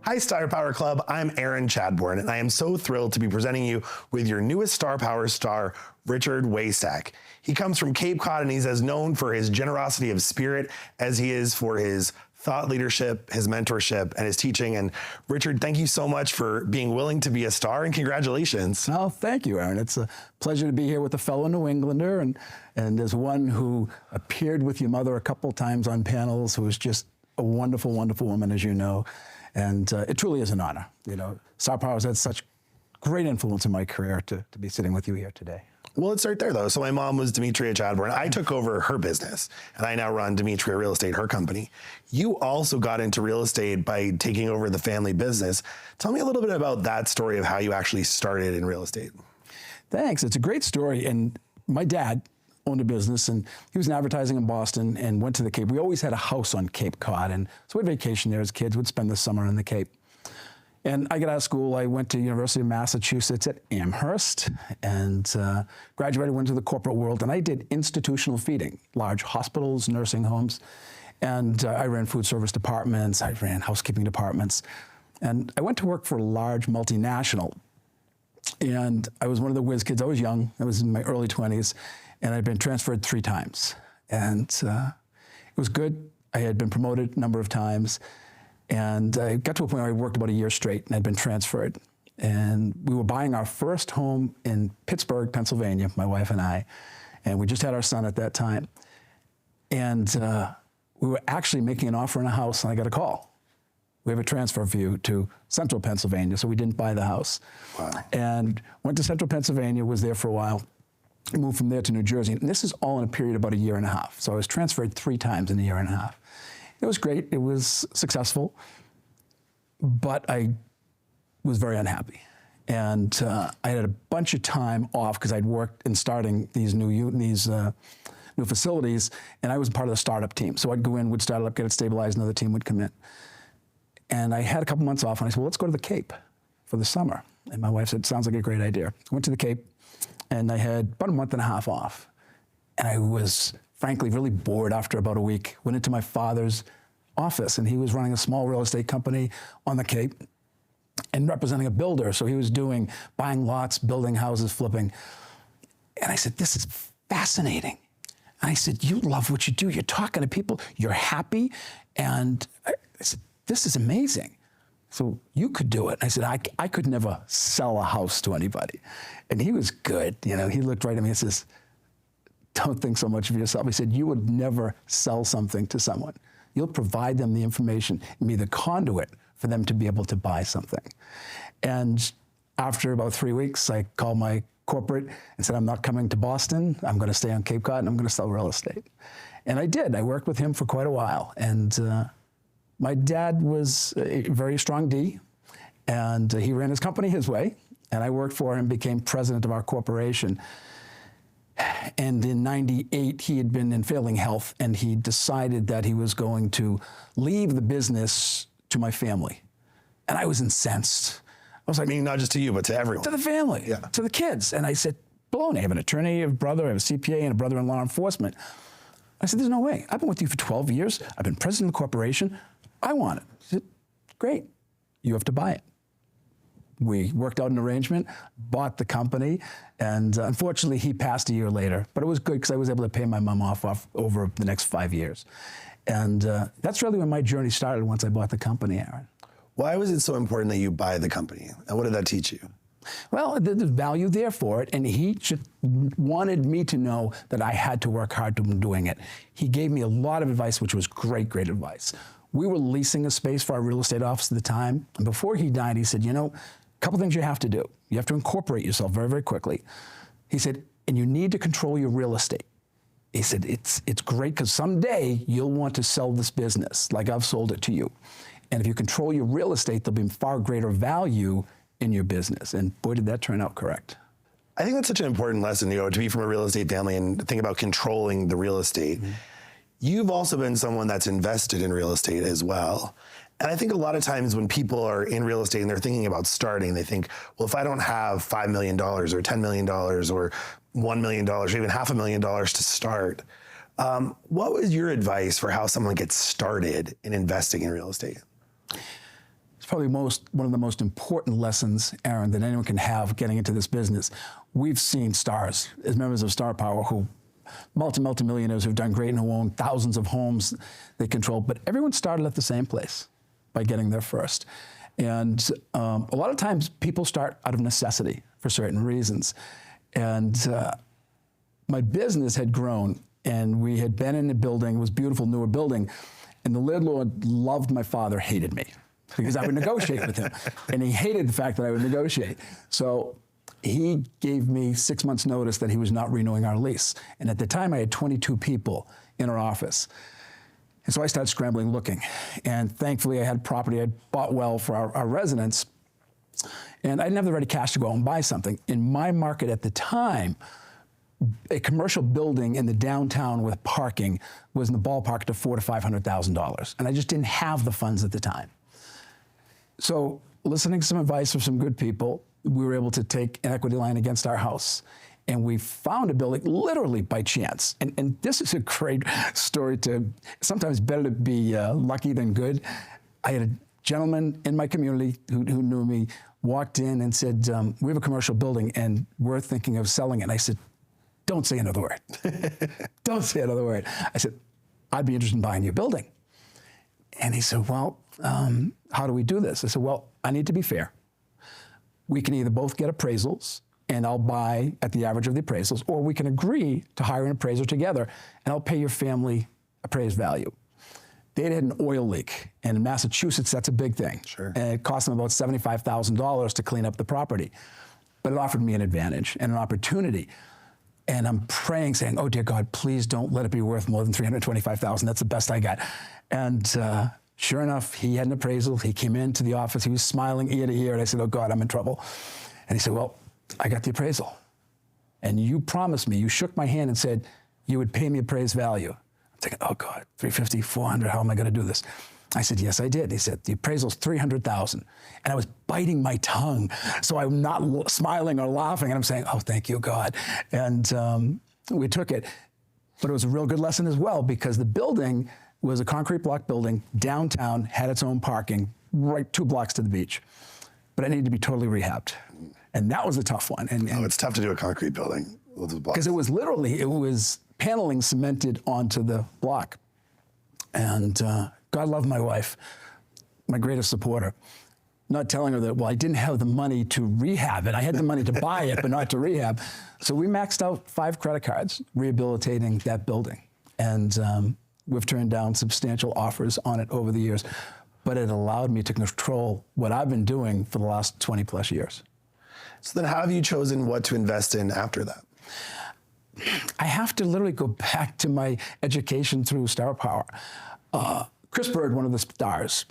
Hi, Star Power Club. I'm Aaron Chadbourne, and I am so thrilled to be presenting you with your newest Star Power star, Richard Waystack. He comes from Cape Cod, and he's as known for his generosity of spirit as he is for his thought leadership, his mentorship, and his teaching. And Richard, thank you so much for being willing to be a star, and congratulations. Oh, thank you, Aaron. It's a pleasure to be here with a fellow New Englander, and as one who appeared with your mother a couple times on panels, who is just a wonderful, wonderful woman, as you know. And it truly is an honor. You know, Star Power has had such great influence in my career to be sitting with you here today. Well, let's start there, though. So my mom was Demetria Chadbourne. I took over her business, and I now run Demetria Real Estate, her company. You also got into real estate by taking over the family business. Tell me a little bit about that story of how you actually started in real estate. Thanks. It's a great story. And my dad owned a business, and he was in advertising in Boston and went to the Cape. We always had a house on Cape Cod, and so we'd vacation there as kids. We'd spend the summer in the Cape. And I got out of school. I went to University of Massachusetts at Amherst and graduated, went to the corporate world, and I did institutional feeding, large hospitals, nursing homes, and I ran food service departments, I ran housekeeping departments, and I went to work for a large multinational, and I was one of the whiz kids. I was young. I was in my early 20s, and I'd been transferred 3 times, and it was good. I had been promoted a number of times. And I got to a point where I worked about a year straight and I'd been transferred. And we were buying our first home in Pittsburgh, Pennsylvania, my wife and I. And we just had our son at that time. And we were actually making an offer on a house, and I got a call. We have a transfer for you to central Pennsylvania, so we didn't buy the house. Wow. And went to central Pennsylvania, was there for a while, moved from there to New Jersey. And this is all in a period of about a year and a half. So I was transferred 3 times in a year and a half. It was great. It was successful, but I was very unhappy. And I had a bunch of time off because I'd worked in starting these new facilities, and I was part of the startup team. So I'd go in, would start it up, get it stabilized, another team would come in. And I had a couple months off, and I said, well, let's go to the Cape for the summer. And my wife said, sounds like a great idea. I went to the Cape, and I had about a month and a half off. And I was frankly really bored after about a week. Went into my father's office, and he was running a small real estate company on the Cape and representing a builder. So he was buying lots, building houses, flipping. And I said, this is fascinating. And I said, you love what you do. You're talking to people, you're happy. And I said, this is amazing. So you could do it. I said, I could never sell a house to anybody. And he was good. You know, he looked right at me and says, don't think so much of yourself. He said, you would never sell something to someone. You'll provide them the information and be the conduit for them to be able to buy something. And after about 3 weeks, I called my corporate and said, I'm not coming to Boston. I'm going to stay on Cape Cod, and I'm going to sell real estate. And I did. I worked with him for quite a while. And my dad was a very strong D, and he ran his company his way. And I worked for him, became president of our corporation. And in '98, he had been in failing health, and he decided that he was going to leave the business to my family. And I was incensed. I was like, Meaning not just to you, but to everyone. to the family, Yeah. to the kids. And I said, baloney. I have an attorney, I have a brother, I have a CPA, and a brother in law enforcement. I said, there's no way. I've been with you for 12 years. I've been president of the corporation. I want it. He said, great. You have to buy it. We worked out an arrangement, bought the company, and unfortunately he passed a year later. But it was good because I was able to pay my mom off over the next 5 years. And that's really when my journey started once I bought the company, Aaron. Why was it so important that you buy the company? And what did that teach you? Well, there's value there for it, and he wanted me to know that I had to work hard to doing it. He gave me a lot of advice, which was great, great advice. We were leasing a space for our real estate office at the time, and before he died, he said, you know, a couple things you have to do. You have to incorporate yourself very, very quickly. He said, and you need to control your real estate. He said, it's great because someday you'll want to sell this business like I've sold it to you. And if you control your real estate, there'll be far greater value in your business. And boy, did that turn out correct. I think that's such an important lesson, to be from a real estate family and think about controlling the real estate. Mm-hmm. You've also been someone that's invested in real estate as well. And I think a lot of times when people are in real estate and they're thinking about starting, they think, well, if I don't have $5 million or $10 million or $1 million or even $500,000 to start, what was your advice for how someone gets started in investing in real estate? probably one of the most important lessons, Aaron, that anyone can have getting into this business. We've seen stars as members of Star Power who multimillionaires who've done great and who own thousands of homes they control, but everyone started at the same place by getting there first. And a lot of times people start out of necessity for certain reasons. And my business had grown, and we had been in a building, it was a beautiful newer building, and the landlord loved my father, hated me, because I would negotiate with him. And he hated the fact that I would negotiate. So he gave me 6 months' notice that he was not renewing our lease. And at the time, I had 22 people in our office. And so I started scrambling, looking. And thankfully, I had property I'd bought well for our residents. And I didn't have the ready cash to go out and buy something. In my market at the time, a commercial building in the downtown with parking was in the ballpark to $400,000 to $500,000. And I just didn't have the funds at the time. So listening to some advice from some good people, we were able to take an equity line against our house. And we found a building literally by chance. And this is a great story sometimes better to be lucky than good. I had a gentleman in my community who knew me, walked in and said, we have a commercial building and we're thinking of selling it. And I said, don't say another word. Don't say another word. I said, I'd be interested in buying your building. And he said, well, how do we do this? I said, well, I need to be fair. We can either both get appraisals and I'll buy at the average of the appraisals, or we can agree to hire an appraiser together and I'll pay your family appraised value. They had an oil leak, and in Massachusetts, that's a big thing. Sure. And it cost them about $75,000 to clean up the property. But it offered me an advantage and an opportunity. And I'm praying, saying, oh, dear God, please don't let it be worth more than $325,000. That's the best I got. And sure enough, he had an appraisal. He came into the office. He was smiling ear to ear. And I said, oh, God, I'm in trouble. And he said, well, I got the appraisal. And you promised me, you shook my hand and said, you would pay me appraised value. I'm thinking, oh, God, 350, 400, how am I going to do this? I said, yes, I did. He said, the appraisal's $300,000. And I was biting my tongue. So I'm not smiling or laughing. And I'm saying, oh, thank you, God. And we took it. But it was a real good lesson as well, because the building was a concrete block building, downtown, had its own parking, right 2 blocks to the beach. But it needed to be totally rehabbed. And that was a tough one. And it's tough to do a concrete building with those blocks. Because it was paneling cemented onto the block. And God love my wife, my greatest supporter. Not telling her that, well, I didn't have the money to rehab it. I had the money to buy it, but not to rehab. So we maxed out 5 credit cards rehabilitating that building. And we've turned down substantial offers on it over the years. But it allowed me to control what I've been doing for the last 20 plus years. So then how have you chosen what to invest in after that? I have to literally go back to my education through Star Power. Chris Bird, one of the stars,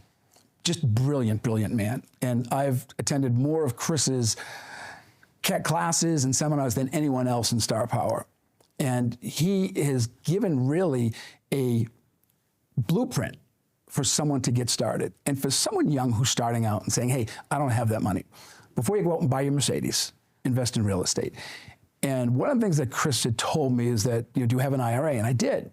just brilliant, brilliant man. And I've attended more of Chris's classes and seminars than anyone else in Star Power. And he has given really a blueprint for someone to get started. And for someone young who's starting out and saying, hey, I don't have that money. Before you go out and buy your Mercedes, invest in real estate. And one of the things that Chris had told me is that, do you have an IRA? And I did.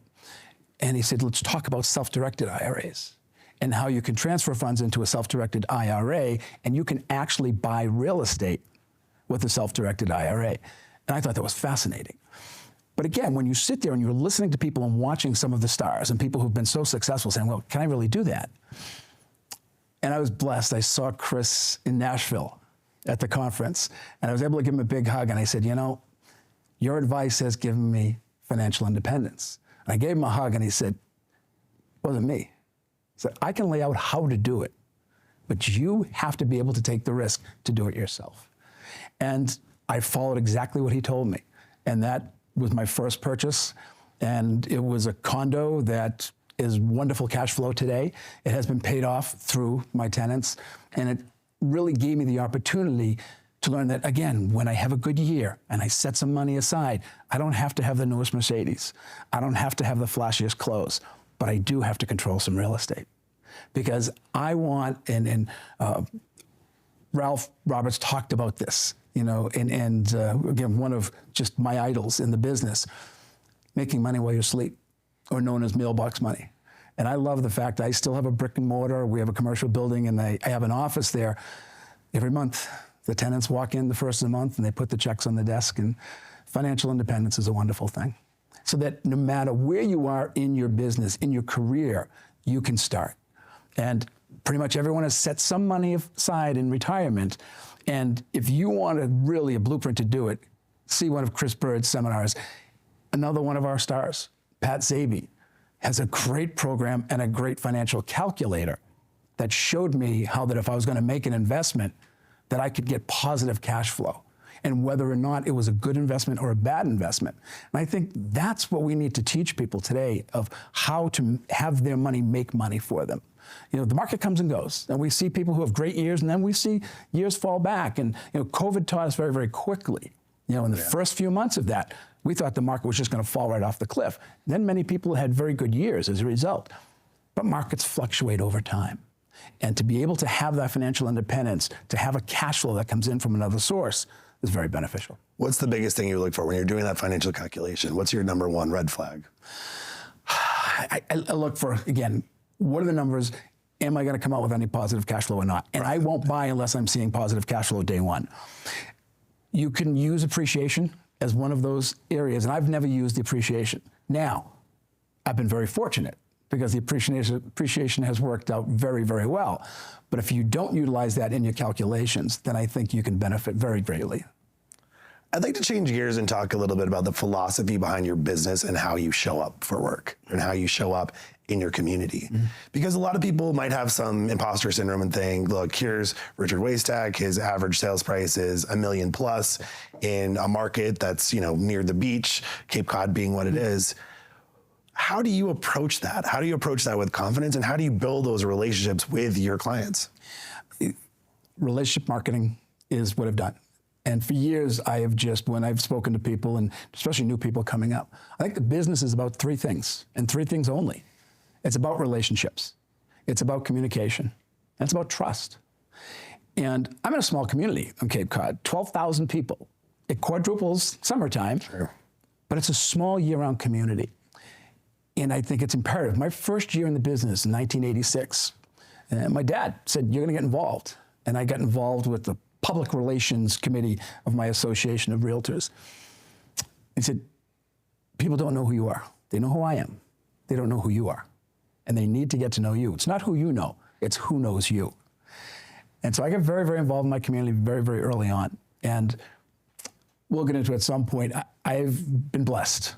And he said, let's talk about self-directed IRAs and how you can transfer funds into a self-directed IRA, and you can actually buy real estate with a self-directed IRA. And I thought that was fascinating. But again, when you sit there and you're listening to people and watching some of the stars and people who've been so successful saying, well, can I really do that? And I was blessed. I saw Chris in Nashville at the conference, and I was able to give him a big hug. And I said, your advice has given me financial independence. And I gave him a hug, and he said, it wasn't me. He said, I can lay out how to do it, but you have to be able to take the risk to do it yourself. And I followed exactly what he told me. And that was my first purchase. And it was a condo that is wonderful cash flow today. It has been paid off through my tenants. And it really gave me the opportunity to learn that, again, when I have a good year and I set some money aside, I don't have to have the newest Mercedes. I don't have to have the flashiest clothes, but I do have to control some real estate. Because I want, and Ralph Roberts talked about this, again, one of just my idols in the business, making money while you sleep, or known as mailbox money. And I love the fact I still have a brick and mortar. We have a commercial building, and I have an office there. Every month, the tenants walk in the first of the month, and they put the checks on the desk. And financial independence is a wonderful thing. So that no matter where you are in your business, in your career, you can start. And pretty much everyone has set some money aside in retirement. And if you want really a blueprint to do it, see one of Chris Bird's seminars. Another one of our stars, Pat Zabe, has a great program and a great financial calculator that showed me how that if I was going to make an investment, that I could get positive cash flow, and whether or not it was a good investment or a bad investment. And I think that's what we need to teach people today, of how to have their money make money for them. You know, the market comes and goes, and we see people who have great years, and then we see years fall back. And you know, COVID taught us very, very quickly. You know, in the first few months of that, we thought the market was just going to fall right off the cliff. Then many people had very good years as a result. But markets fluctuate over time. And to be able to have that financial independence, to have a cash flow that comes in from another source, is very beneficial. What's the biggest thing you look for when you're doing that financial calculation? What's your number one red flag? I look for, again, what are the numbers? Am I going to come out with any positive cash flow or not? And I won't buy unless I'm seeing positive cash flow day one. You can use appreciation as one of those areas, and I've never used the appreciation. Now, I've been very fortunate because the appreciation has worked out very, very well. But if you don't utilize that in your calculations, then I think you can benefit very greatly. I'd like to change gears and talk a little bit about the philosophy behind your business and how you show up for work and how you show up in your community. Mm-hmm. Because a lot of people might have some imposter syndrome and think, look, here's Richard Waystack, his average sales price is $1 million plus in a market that's, you know, near the beach, Cape Cod being what it is. How do you approach that? How do you approach that with confidence, and how do you build those relationships with your clients? Relationship marketing is what I've done. And for years, I have just, when I've spoken to people, and especially new people coming up, I think the business is about three things, and three things only. It's about relationships. It's about communication. And it's about trust. And I'm in a small community on Cape Cod, 12,000 people. It quadruples summertime, Sure. But it's a small year-round community. And I think it's imperative. My first year in the business in 1986, my dad said, you're going to get involved. And I got involved with the public relations committee of my association of realtors. He said, people don't know who you are. They know who I am. They don't know who you are. And they need to get to know you. It's not who you know, it's who knows you. And so I got very, very involved in my community very, very early on. And we'll get into it at some point. I've been blessed.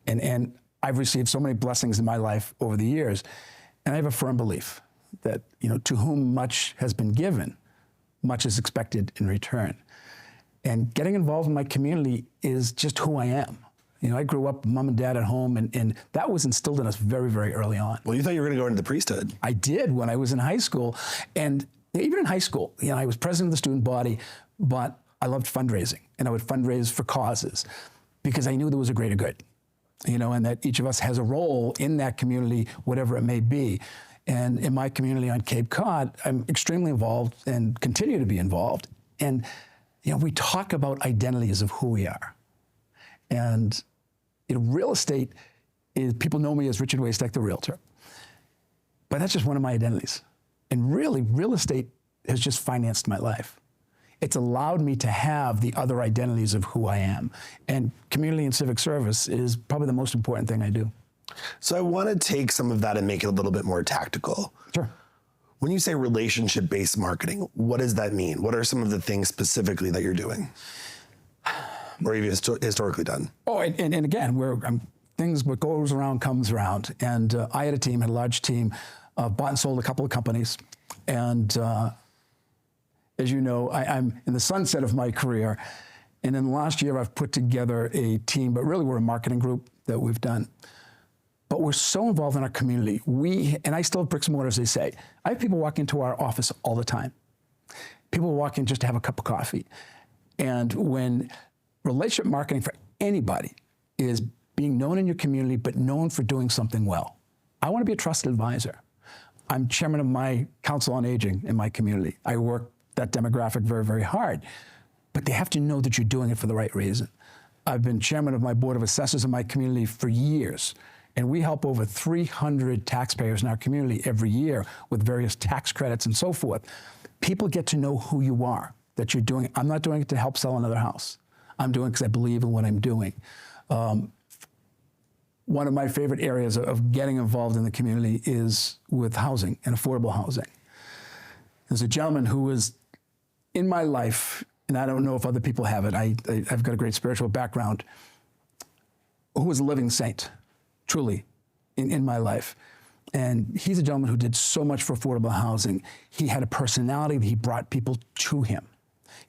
And I've received so many blessings in my life over the years. And I have a firm belief that, you know, to whom much has been given, much is expected in return. And getting involved in my community is just who I am. You know, I grew up mom and dad at home, and that was instilled in us very, very early on. Well, you thought you were going to go into the priesthood. I did when I was in high school. And even in high school, you know, I was president of the student body, but I loved fundraising. And I would fundraise for causes because I knew there was a greater good, you know, and that each of us has a role in that community, whatever it may be. And in my community on Cape Cod, I'm extremely involved and continue to be involved. And, you know, we talk about identities of who we are. And you know, real estate is, people know me as Richard Waystack, the realtor. But that's just one of my identities. And really, real estate has just financed my life. It's allowed me to have the other identities of who I am. And community and civic service is probably the most important thing I do. So I want to take some of that and make it a little bit more tactical. Sure. When you say relationship-based marketing, what does that mean? What are some of the things specifically that you're doing? Or you've historically done? Oh, and again, things, what goes around comes around. And I had a large team, bought and sold a couple of companies. And as you know, I'm in the sunset of my career. And in the last year, I've put together a team, but really we're a marketing group that we've done. But we're so involved in our community. And I still have bricks and mortar, as they say. I have people walk into our office all the time. People walk in just to have a cup of coffee. And when relationship marketing for anybody is being known in your community, but known for doing something well. I want to be a trusted advisor. I'm chairman of my council on aging in my community. I work that demographic very, very hard, but they have to know that you're doing it for the right reason. I've been chairman of my board of assessors in my community for years, And we help over 300 taxpayers in our community every year with various tax credits and so forth. People get to know who you are, that you're doing. I'm not doing it to help sell another house. I'm doing it because I believe in what I'm doing. One of my favorite areas of getting involved in the community is with housing and affordable housing. There's a gentleman who was in my life, and I don't know if other people have it. I've got a great spiritual background, who was a living saint, truly, in my life. And he's a gentleman who did so much for affordable housing. He had a personality that he brought people to him.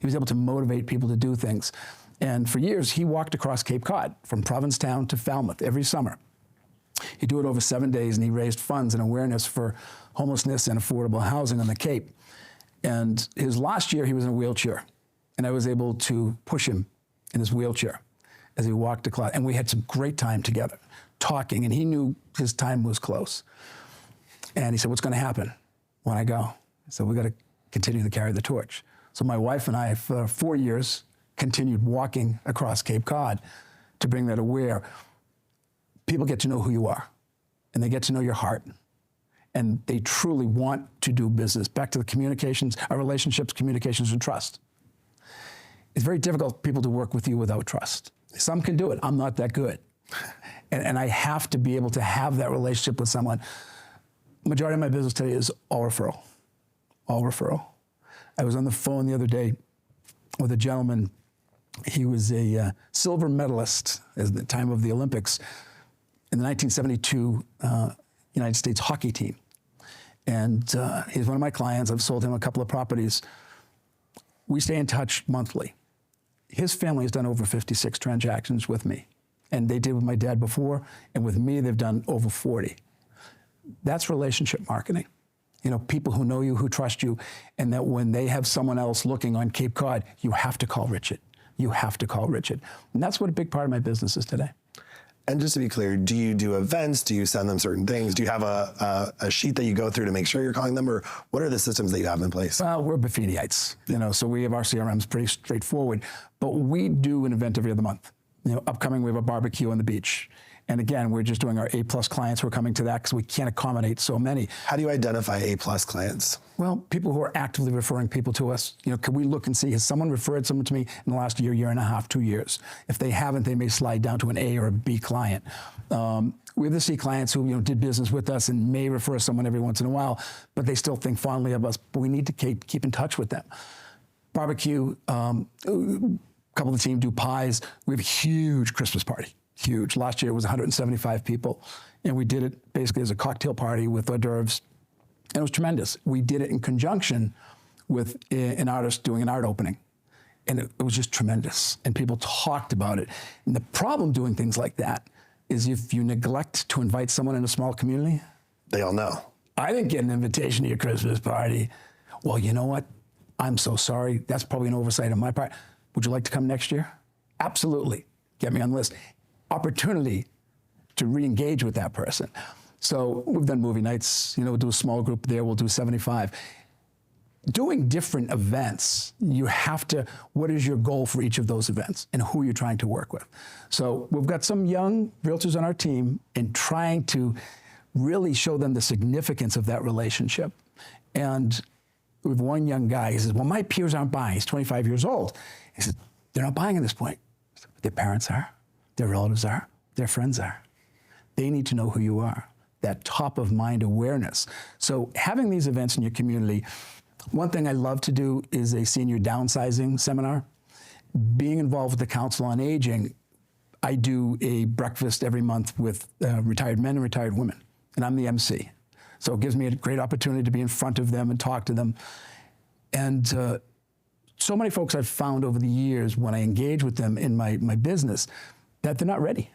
He was able to motivate people to do things. And for years, he walked across Cape Cod from Provincetown to Falmouth every summer. He'd do it over 7 days, and he raised funds and awareness for homelessness and affordable housing on the Cape. And his last year, he was in a wheelchair. And I was able to push him in his wheelchair as he walked across. And we had some great time together, talking. And he knew his time was close. And he said, what's going to happen when I go? I said, we got to continue to carry the torch. So my wife and I, for 4 years, continued walking across Cape Cod to bring that aware. People get to know who you are, and they get to know your heart, and they truly want to do business. Back to the communications, our relationships, communications, and trust. It's very difficult for people to work with you without trust. Some can do it. I'm not that good. And I have to be able to have that relationship with someone. Majority of my business today is all referral. All referral. I was on the phone the other day with a gentleman. He was a silver medalist at the time of the Olympics in the 1972 United States hockey team. And he's one of my clients. I've sold him a couple of properties. We stay in touch monthly. His family has done over 56 transactions with me. And they did with my dad before, and with me, they've done over 40. That's relationship marketing. You know, people who know you, who trust you, and that when they have someone else looking on Cape Cod, you have to call Richard. You have to call Richard. And that's what a big part of my business is today. And just to be clear, do you do events? Do you send them certain things? Do you have a sheet that you go through to make sure you're calling them? Or what are the systems that you have in place? Well, we're Buffiniites, you know, so we have our CRMs pretty straightforward. But we do an event every other month. You know, upcoming, we have a barbecue on the beach. And again, we're just doing our A-plus clients who are coming to that because we can't accommodate so many. How do you identify A-plus clients? Well, people who are actively referring people to us. You know, can we look and see, has someone referred someone to me in the last year, year and a half, 2 years? If they haven't, they may slide down to an A or a B client. We have the C clients who, you know, did business with us and may refer someone every once in a while, but they still think fondly of us, but we need to keep in touch with them. Barbecue, a couple of the team do pies. We have a huge Christmas party. Huge. Last year it was 175 people, and we did it basically as a cocktail party with hors d'oeuvres, and it was tremendous. We did it in conjunction with an artist doing an art opening, and it was just tremendous, and people talked about it. And the problem doing things like that is if you neglect to invite someone in a small community, they all know. I didn't get an invitation to your Christmas party. Well, you know what? I'm so sorry. That's probably an oversight on my part. Would you like to come next year? Absolutely. Get me on the list. Opportunity to re-engage with that person. So we've done movie nights, you know, we'll do a small group there, we'll do 75. Doing different events, you have to, what is your goal for each of those events and who you're trying to work with? So we've got some young realtors on our team and trying to really show them the significance of that relationship. And we have one young guy, he says, well, my peers aren't buying. He's 25 years old. He says, they're not buying at this point. But their parents are. Their relatives are, their friends are. They need to know who you are, that top of mind awareness. So having these events in your community, one thing I love to do is a senior downsizing seminar. Being involved with the Council on Aging, I do a breakfast every month with retired men and retired women, and I'm the MC. So it gives me a great opportunity to be in front of them and talk to them. And so many folks I've found over the years when I engage with them in my business, that they're not ready.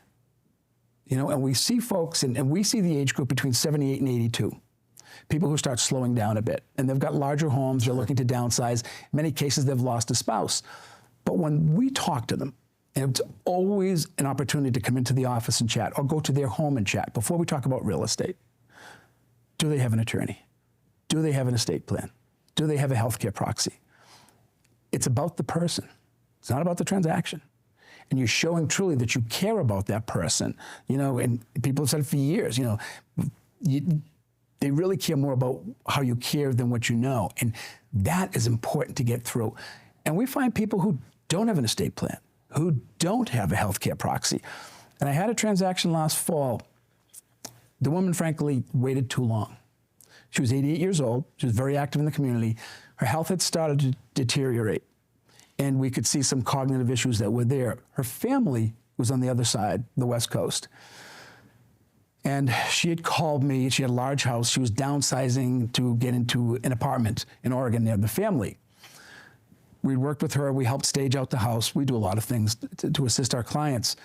You know, and we see folks, and we see the age group between 78 and 82. People who start slowing down a bit, and they've got larger homes, they're looking to downsize. In many cases, they've lost a spouse. But when we talk to them, and it's always an opportunity to come into the office and chat, or go to their home and chat before we talk about real estate. Do they have an attorney? Do they have an estate plan? Do they have a healthcare proxy? It's about the person. It's not about the transaction. and you're showing truly that you care about that person, and people have said it for years, they really care more about how you care than what you know. And that is important to get through. And we find people who don't have an estate plan, who don't have a healthcare proxy. And I had a transaction last fall. The woman, frankly, waited too long. She was 88 years old. She was very active in the community. Her health had started to deteriorate, and we could see some cognitive issues that were there. Her family was on the other side, the West Coast. And she had called me. She had a large house. She was downsizing to get into an apartment in Oregon near the family. We'd worked with her. We helped stage out the house. We do a lot of things to assist our clients.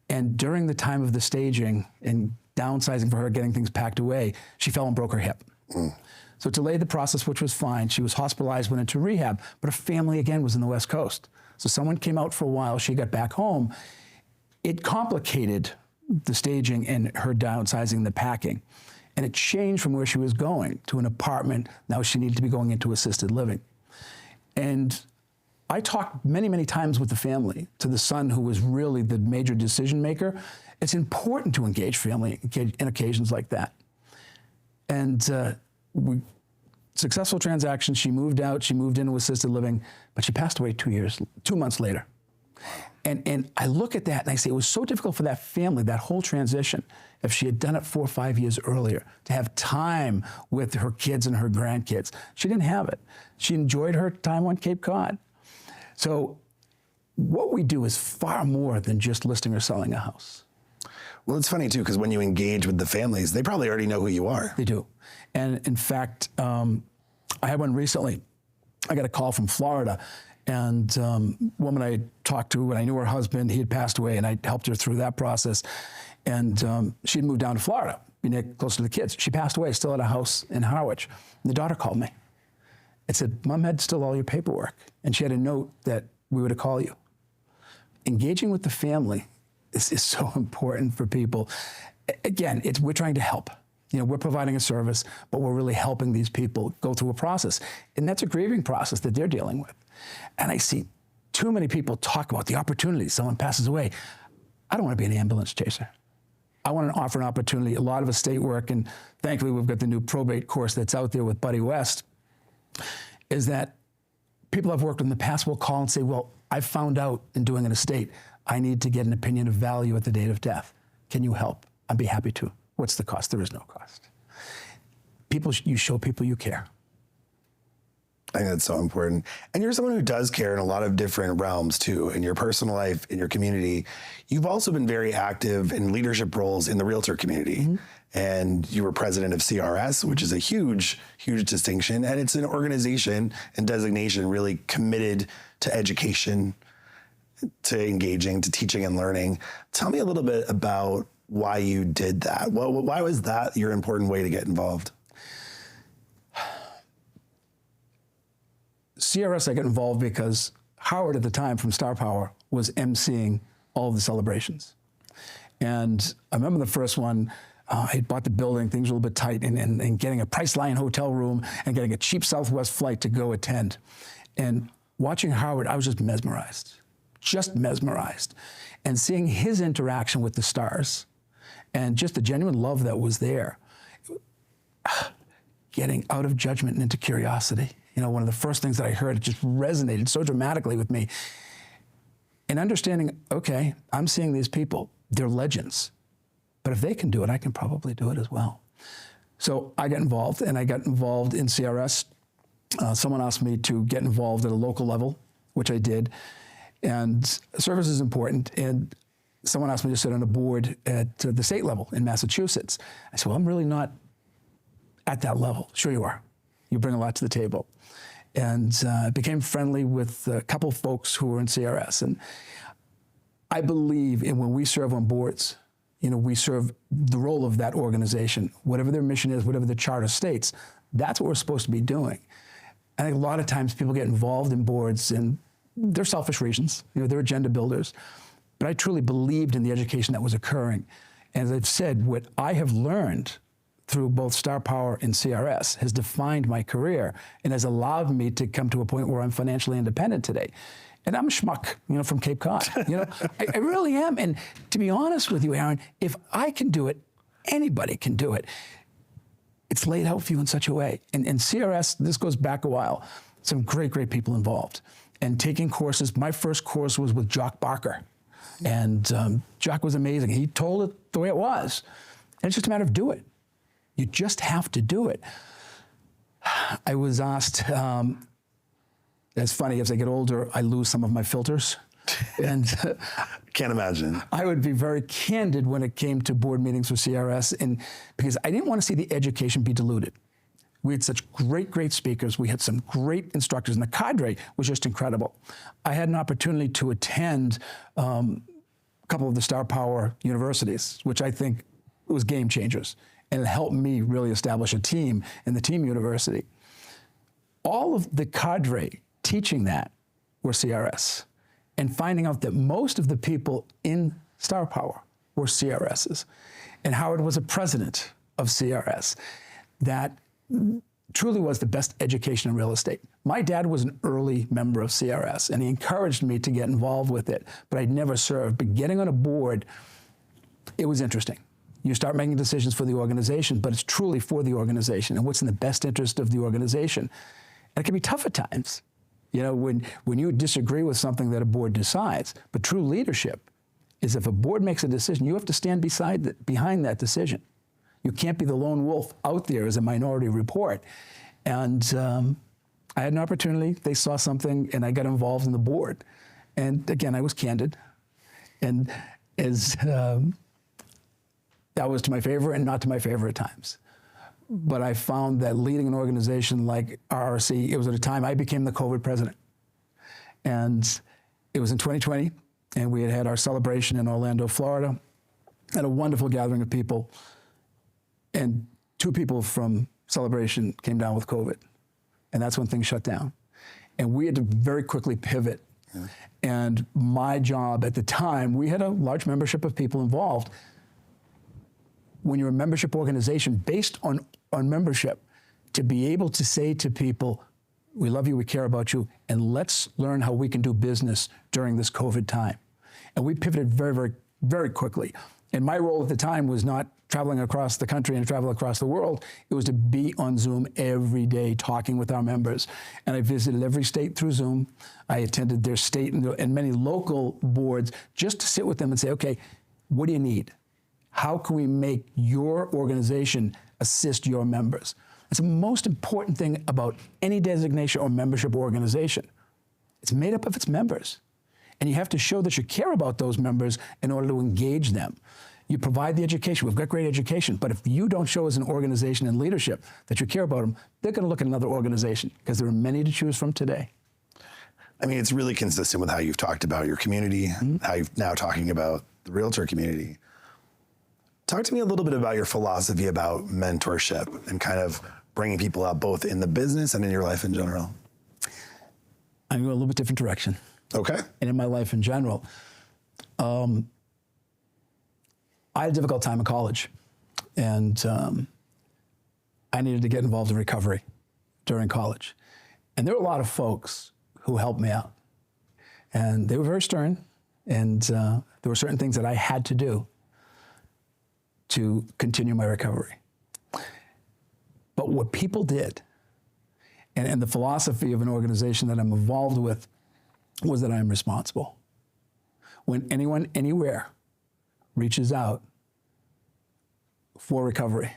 And during the time of the staging and downsizing for her, getting things packed away, she fell and broke her hip. So it delayed the process, which was fine. She was hospitalized, went into rehab, but her family, again, was in the West Coast. So someone came out for a while. She got back home. It complicated the staging and her downsizing, the packing. And it changed from where she was going to an apartment. Now she needed to be going into assisted living. And I talked many, many times with the family, to the son who was really the major decision maker. It's important to engage family in occasions like that. And successful transaction, she moved out, she moved into assisted living, but she passed away 2 months later. And I look at that and I say, it was so difficult for that family, that whole transition, if she had done it 4 or 5 years earlier, to have time with her kids and her grandkids. She didn't have it. She enjoyed her time on Cape Cod. So what we do is far more than just listing or selling a house. Well, it's funny too, because when you engage with the families, they probably already know who you are. They do. And in fact, I had one recently. I got a call from Florida, and woman I talked to, and I knew her husband, he had passed away, and I helped her through that process. And she'd moved down to Florida, closer to the kids. She passed away, still at a house in Harwich. And the daughter called me. It said, Mom had still all your paperwork. And she had a note that we were to call you. Engaging with the family is so important for people. Again, we're trying to help. We're providing a service, but we're really helping these people go through a process. And that's a grieving process that they're dealing with. And I see too many people talk about the opportunities. Someone passes away. I don't want to be an ambulance chaser. I want to offer an opportunity. A lot of estate work, and thankfully we've got the new probate course that's out there with Buddy West, is that people I've worked with in the past will call and say, well, I found out in doing an estate, I need to get an opinion of value at the date of death. Can you help? I'd be happy to. What's the cost? There is no cost. You show people you care. I think that's so important. And you're someone who does care in a lot of different realms too, in your personal life, in your community. You've also been very active in leadership roles in the realtor community. Mm-hmm. And you were president of CRS, which is a huge, huge distinction. And it's an organization and designation really committed to education, to engaging, to teaching and learning. Tell me a little bit about why you did that. Why was that your important way to get involved? CRS, I got involved because Howard at the time from Star Power was emceeing all of the celebrations. And I remember the first one, I bought the building, things were a little bit tight, and getting a Priceline hotel room and getting a cheap Southwest flight to go attend. And watching Howard, I was just mesmerized. And seeing his interaction with the stars and just the genuine love that was there, getting out of judgment and into curiosity. One of the first things that I heard, it just resonated so dramatically with me. And understanding, okay, I'm seeing these people, they're legends. But if they can do it, I can probably do it as well. So I got involved, and I got involved in CRS. Someone asked me to get involved at a local level, which I did. And service is important. And someone asked me to sit on a board at the state level in Massachusetts. I said, well, I'm really not at that level. Sure you are. You bring a lot to the table. And became friendly with a couple of folks who were in CRS. And I believe in when we serve on boards, we serve the role of that organization. Whatever their mission is, whatever the charter states, that's what we're supposed to be doing. I think a lot of times people get involved in boards and they're selfish reasons, they're agenda builders. But I truly believed in the education that was occurring. And as I've said, what I have learned through both Star Power and CRS has defined my career and has allowed me to come to a point where I'm financially independent today. And I'm a schmuck, from Cape Cod. I really am. And to be honest with you, Aaron, if I can do it, anybody can do it. It's laid out for you in such a way. And CRS, this goes back a while, some great, great people involved. And taking courses, my first course was with Jock Barker. And Jock was amazing. He told it the way it was. And it's just a matter of do it. You just have to do it. I was asked, it's funny, as I get older, I lose some of my filters. And can't imagine. I would be very candid when it came to board meetings for CRS, and because I didn't want to see the education be diluted. We had such great, great speakers. We had some great instructors, and the cadre was just incredible. I had an opportunity to attend a couple of the Star Power universities, which I think was game changers, and it helped me really establish a team in the team university. All of the cadre teaching that were CRS, and finding out that most of the people in Star Power were CRSs, and Howard was a president of CRS. That truly was the best education in real estate. My dad was an early member of CRS, and he encouraged me to get involved with it, but I'd never served. But getting on a board, it was interesting. You start making decisions for the organization, but it's truly for the organization and what's in the best interest of the organization. And it can be tough at times, when you disagree with something that a board decides. But true leadership is if a board makes a decision, you have to stand behind that decision. You can't be the lone wolf out there as a minority report. And I had an opportunity. They saw something, and I got involved in the board. And again, I was candid. And that was to my favor and not to my favor at times. But I found that leading an organization like RRC, it was at a time I became the COVID president. And it was in 2020, and we had our celebration in Orlando, Florida, and a wonderful gathering of people. And 2 people from celebration came down with COVID. And that's when things shut down. And we had to very quickly pivot. Yeah. And my job at the time, we had a large membership of people involved. When you're a membership organization based on membership, to be able to say to people, we love you, we care about you, and let's learn how we can do business during this COVID time. And we pivoted very, very, very quickly. And my role at the time was not traveling across the country and travel across the world. It was to be on Zoom every day talking with our members. And I visited every state through Zoom. I attended their state and many local boards just to sit with them and say, okay, what do you need? How can we make your organization assist your members? It's the most important thing about any designation or membership organization. It's made up of its members. And you have to show that you care about those members in order to engage them. You provide the education. We've got great education. But if you don't show as an organization and leadership that you care about them, they're going to look at another organization because there are many to choose from today. I mean, it's really consistent with how you've talked about your community, how you're now talking about the realtor community. Talk to me a little bit about your philosophy about mentorship and kind of bringing people out both in the business and in your life in general. I'm going a little bit different direction. Okay. And in my life in general. I had a difficult time in college, and I needed to get involved in recovery during college. And there were a lot of folks who helped me out. And they were very stern, and there were certain things that I had to do to continue my recovery. But what people did, and the philosophy of an organization that I'm involved with, was that I am responsible. When anyone, anywhere, reaches out for recovery,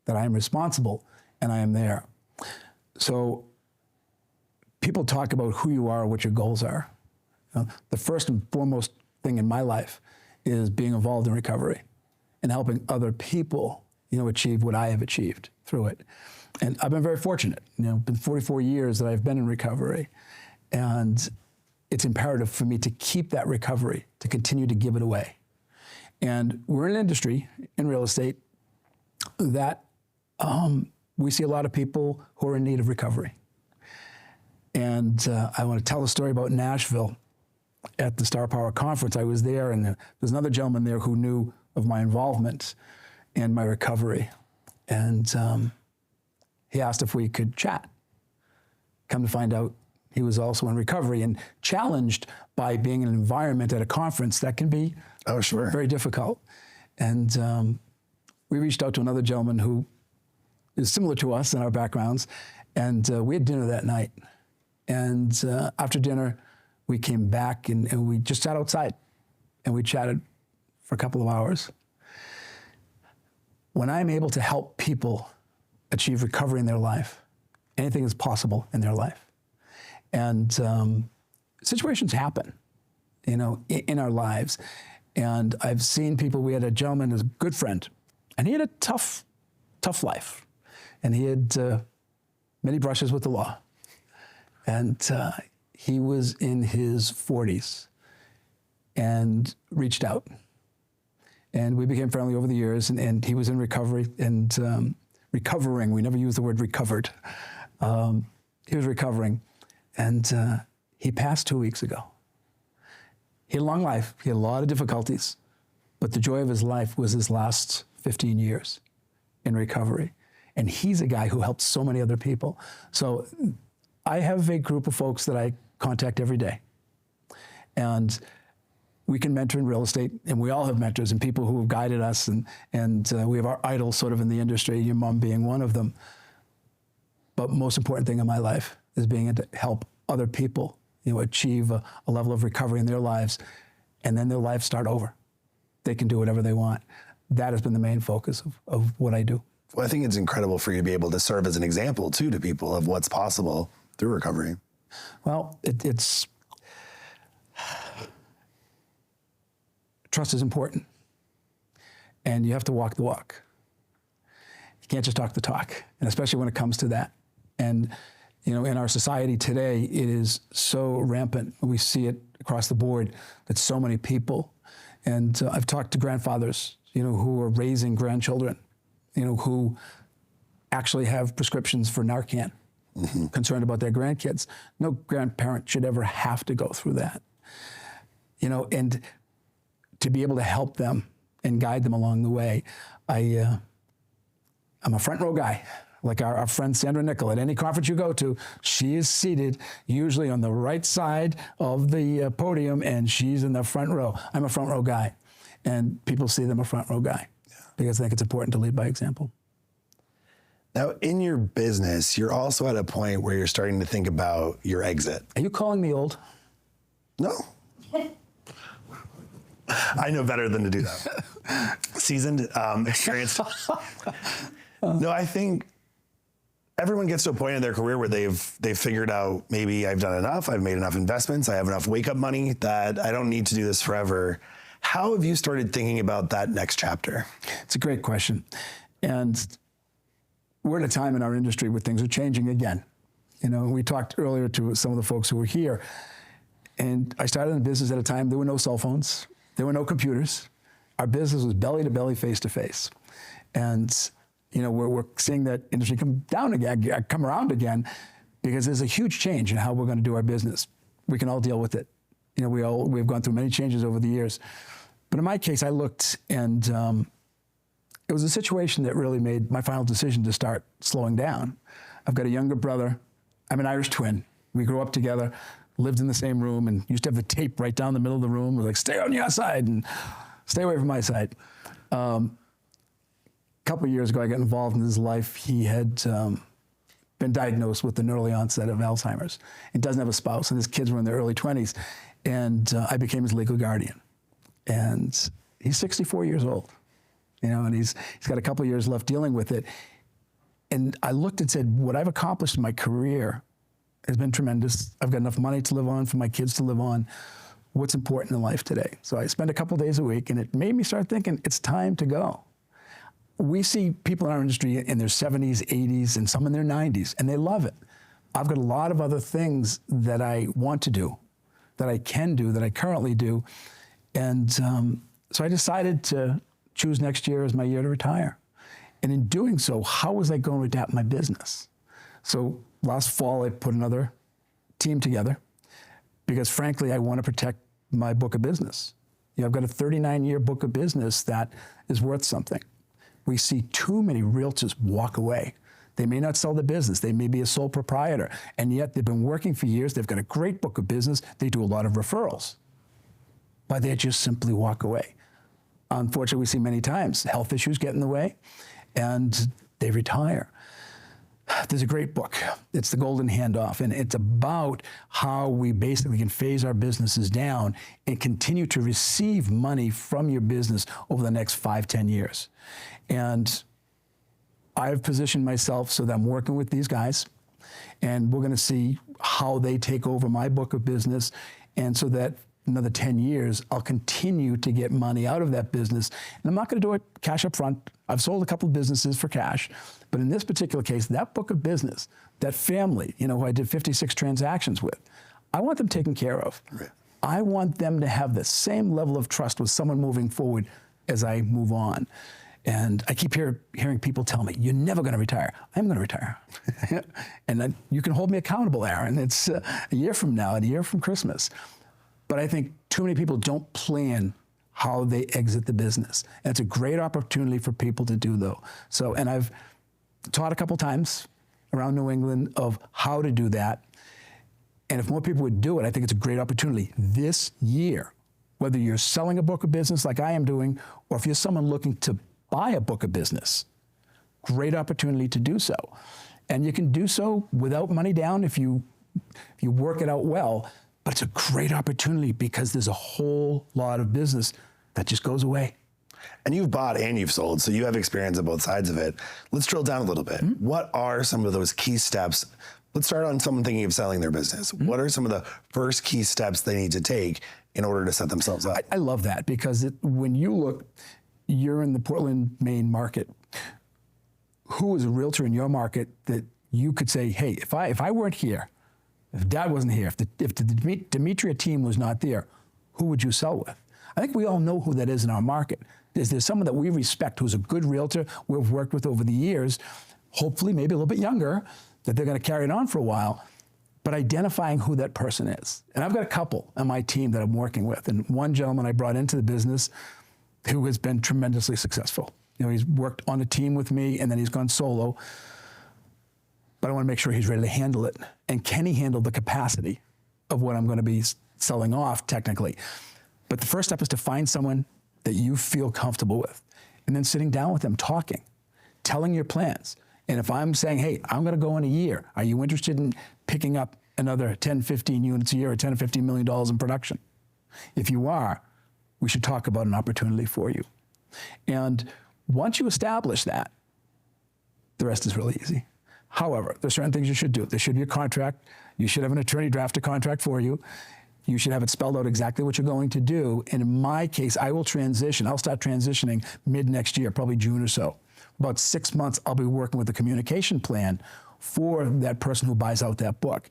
that I am responsible and I am there. So people talk about who you are, what your goals are. The first and foremost thing in my life is being involved in recovery and helping other people, achieve what I have achieved through it. And I've been very fortunate. Been 44 years that I've been in recovery, and it's imperative for me to keep that recovery, to continue to give it away. And we're in an industry, in real estate, that we see a lot of people who are in need of recovery. And I want to tell a story about Nashville at the Star Power Conference. I was there, and there's another gentleman there who knew of my involvement and my recovery. And he asked if we could chat. Come to find out, he was also in recovery and challenged by being in an environment at a conference that can be Oh, sure. very difficult. And we reached out to another gentleman who is similar to us in our backgrounds, and we had dinner that night. And after dinner, we came back and we just sat outside and we chatted for a couple of hours. When I'm able to help people achieve recovery in their life, anything is possible in their life. And situations happen, you know, in our lives. And I've seen people, we had a gentleman who's a good friend, and he had a tough life. And he had many brushes with the law. And he was in his 40s and reached out. And we became friendly over the years, and he was in recovery and recovering. We never used the word recovered. He was recovering, and he passed 2 weeks ago. He had a long life. He had a lot of difficulties, but the joy of his life was his last 15 years in recovery. And he's a guy who helped so many other people. So I have a group of folks that I contact every day. And we can mentor in real estate, and we all have mentors and people who have guided us, and we have our idols sort of in the industry, your mom being one of them. But most important thing in my life is being able to help other people, you know, achieve a level of recovery in their lives, and then their lives start over. They can do whatever they want. That has been the main focus of what I do. Well, I think it's incredible for you to be able to serve as an example, too, to people of what's possible through recovery. Well, it's trust is important, and you have to walk the walk. You can't just talk the talk, and especially when it comes to that. And you know, in our society today, it is so rampant. We see it across the board that so many people, and I've talked to grandfathers, you know, who are raising grandchildren, you know, who actually have prescriptions for Narcan, concerned about their grandkids. No grandparent should ever have to go through that, you know, and to be able to help them and guide them along the way. I'm a front row guy. Like our friend Sandra Nickel, at any conference you go to, she is seated usually on the right side of the podium, and she's in the front row. I'm a front row guy, and people see them a front row guy because I think it's important to lead by example. Now, in your business, you're also at a point where you're starting to think about your exit. Are you calling me old? No. I know better than to do that. Seasoned, experienced. No, I think everyone gets to a point in their career where they've figured out, maybe I've done enough, I've made enough investments, I have enough wake-up money that I don't need to do this forever. How have you started thinking about that next chapter? It's a great question. And we're at a time in our industry where things are changing again. You know, we talked earlier to some of the folks who were here, and I started in business at a time there were no cell phones, there were no computers. Our business was belly to belly, face to face. And you know, we're seeing that industry come down again, come around again, because there's a huge change in how we're going to do our business. We can all deal with it. You know, we've gone through many changes over the years. But in my case, I looked, and it was a situation that really made my final decision to start slowing down. I've got a younger brother. I'm an Irish twin. We grew up together, lived in the same room, and used to have the tape right down the middle of the room. We're like, stay on your side and stay away from my side. A couple of years ago, I got involved in his life. He had been diagnosed with an early onset of Alzheimer's. He doesn't have a spouse, and his kids were in their early 20s. And I became his legal guardian. And he's 64 years old, you know, and he's got a couple of years left dealing with it. And I looked and said, what I've accomplished in my career has been tremendous. I've got enough money to live on, for my kids to live on. What's important in life today? So I spend a couple of days a week, and it made me start thinking, it's time to go. We see people in our industry in their 70s, 80s, and some in their 90s, and they love it. I've got a lot of other things that I want to do, that I can do, that I currently do. And so I decided to choose next year as my year to retire. And in doing so, how was I going to adapt my business? So last fall, I put another team together because, frankly, I want to protect my book of business. You know, I've got a 39-year book of business that is worth something. We see too many realtors walk away. They may not sell the business. They may be a sole proprietor, and yet they've been working for years. They've got a great book of business. They do a lot of referrals, but they just simply walk away. Unfortunately, we see many times health issues get in the way, and they retire. There's a great book. It's The Golden Handoff, and it's about how we basically can phase our businesses down and continue to receive money from your business over the next 5-10 years. And I've positioned myself so that I'm working with these guys, and we're going to see how they take over my book of business, and so that another 10 years, I'll continue to get money out of that business. And I'm not going to do it cash up front. I've sold a couple of businesses for cash. But in this particular case, that book of business, that family, who I did 56 transactions with, I want them taken care of. Right. I want them to have the same level of trust with someone moving forward as I move on. And I keep hearing people tell me, you're never going to retire. I'm going to retire. And then you can hold me accountable, Aaron. It's a year from now, a year from Christmas. But I think too many people don't plan how they exit the business. And it's a great opportunity for people to do, though. So, and I've taught a couple times around New England of how to do that. And if more people would do it, I think it's a great opportunity this year, whether you're selling a book of business like I am doing, or if you're someone looking to buy a book of business, great opportunity to do so. And you can do so without money down if you work it out well. But it's a great opportunity because there's a whole lot of business that just goes away. And you've bought and you've sold, so you have experience on both sides of it. Let's drill down a little bit. Mm-hmm. What are some of those key steps? Let's start on someone thinking of selling their business. Mm-hmm. What are some of the first key steps they need to take in order to set themselves up? I love that because when you look, you're in the Portland, Maine market. Who is a realtor in your market that you could say, hey, if I weren't here, if Dad wasn't here, if the Demetria team was not there, who would you sell with? I think we all know who that is in our market. There's someone that we respect who's a good realtor we've worked with over the years, hopefully maybe a little bit younger, that they're going to carry it on for a while, but identifying who that person is. And I've got a couple on my team that I'm working with, and one gentleman I brought into the business who has been tremendously successful. He's worked on a team with me, and then he's gone solo. But I want to make sure he's ready to handle it. And can he handle the capacity of what I'm going to be selling off technically? But the first step is to find someone that you feel comfortable with, and then sitting down with them, talking, telling your plans. And if I'm saying, hey, I'm going to go in a year, are you interested in picking up another 10, 15 units a year or $10 or $15 million in production? If you are, we should talk about an opportunity for you. And once you establish that, the rest is really easy. However, there's certain things you should do. There should be a contract. You should have an attorney draft a contract for you. You should have it spelled out exactly what you're going to do. And in my case, I will transition. I'll start transitioning mid next year, probably June or so. About 6 months, I'll be working with a communication plan for that person who buys out that book.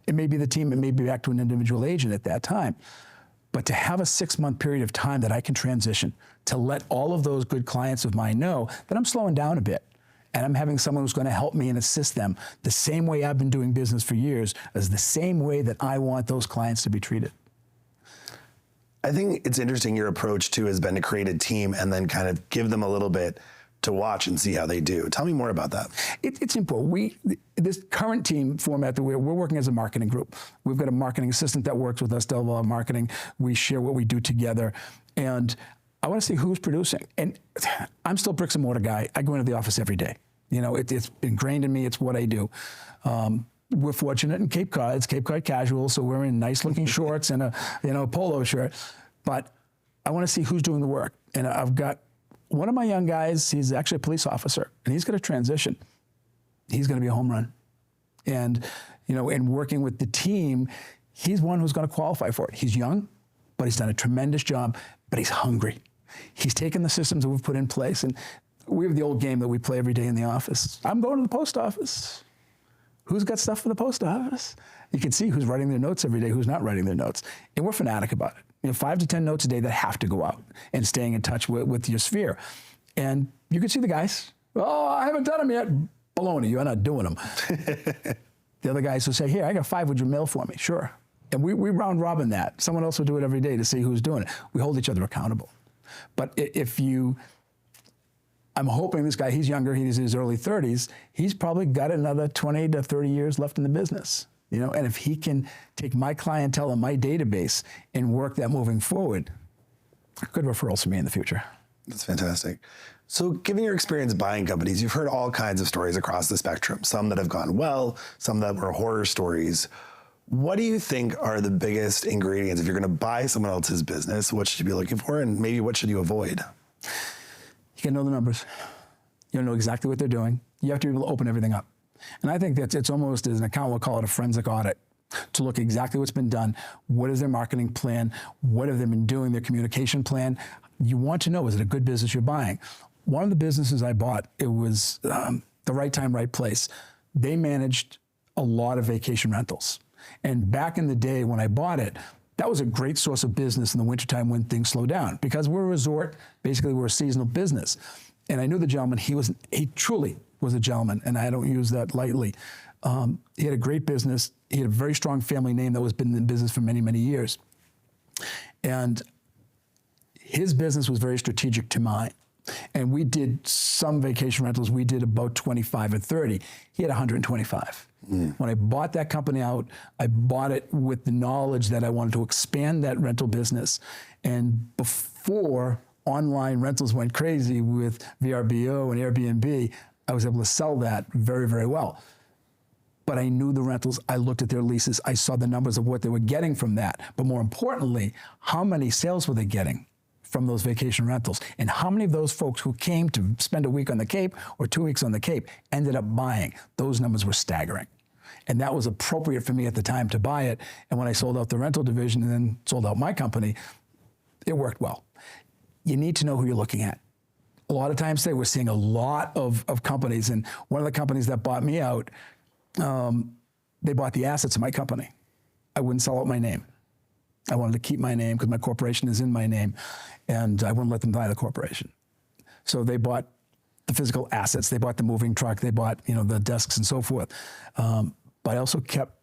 It may be the team, it may be back to an individual agent at that time. But to have a 6-month period of time that I can transition, to let all of those good clients of mine know that I'm slowing down a bit. And I'm having someone who's going to help me and assist them the same way I've been doing business for years, as the same way that I want those clients to be treated. I think it's interesting your approach too has been to create a team and then kind of give them a little bit to watch and see how they do. Tell me more about that. It's simple. This current team format that we're working as a marketing group. We've got a marketing assistant that works with us, Delval Marketing. We share what we do together. And I want to see who's producing. And I'm still a bricks and mortar guy. I go into the office every day. It's ingrained in me. It's what I do. We're fortunate in Cape Cod. It's Cape Cod casual, so we're in nice looking shorts and a polo shirt. But I want to see who's doing the work. And I've got one of my young guys. He's actually a police officer, and he's going to transition. He's going to be a home run. And in working with the team, he's one who's going to qualify for it. He's young, but he's done a tremendous job. But he's hungry. He's taken the systems that we've put in place, and we have the old game that we play every day in the office. I'm going to the post office. Who's got stuff for the post office? You can see who's writing their notes every day, who's not writing their notes. And we're fanatic about it. 5 to 10 notes a day that have to go out, and staying in touch with your sphere. And you can see the guys, oh, I haven't done them yet. Baloney, you're not doing them. The other guys will say, here, I got 5, would you mail for me? Sure. And we round robin that. Someone else will do it every day to see who's doing it. We hold each other accountable. But if you I'm hoping this guy, he's younger, he's in his early 30s, he's probably got another 20 to 30 years left in the business. And if he can take my clientele and my database and work that moving forward, good referrals for me in the future. That's fantastic. So given your experience buying companies, you've heard all kinds of stories across the spectrum, some that have gone well, some that were horror stories. What do you think are the biggest ingredients if you're going to buy someone else's business? What should you be looking for, and maybe what should you avoid? You got to know the numbers. You know exactly what they're doing. You have to be able to open everything up. And I think it's almost, as an accountant will call it, a forensic audit, to look exactly what's been done. What is their marketing plan? What have they been doing? Their communication plan? You want to know, is it a good business you're buying? One of the businesses I bought, it was the right time, right place. They managed a lot of vacation rentals. And back in the day when I bought it, that was a great source of business in the wintertime when things slow down, because we're a resort, basically we're a seasonal business. And I knew the gentleman, he truly was a gentleman, and I don't use that lightly. He had a great business. He had a very strong family name that was been in business for many, many years. And his business was very strategic to mine. And we did some vacation rentals. We did about 25 or 30. He had 125. When I bought that company out, I bought it with the knowledge that I wanted to expand that rental business. And before online rentals went crazy with VRBO and Airbnb, I was able to sell that very, very well. But I knew the rentals. I looked at their leases. I saw the numbers of what they were getting from that. But more importantly, how many sales were they getting from those vacation rentals? And how many of those folks who came to spend a week on the Cape or 2 weeks on the Cape ended up buying? Those numbers were staggering. And that was appropriate for me at the time to buy it. And when I sold out the rental division and then sold out my company, it worked well. You need to know who you're looking at. A lot of times today, we're seeing a lot of companies. And one of the companies that bought me out, they bought the assets of my company. I wouldn't sell out my name. I wanted to keep my name because my corporation is in my name, and I wouldn't let them buy the corporation. So they bought the physical assets. They bought the moving truck. They bought, the desks and so forth. But I also kept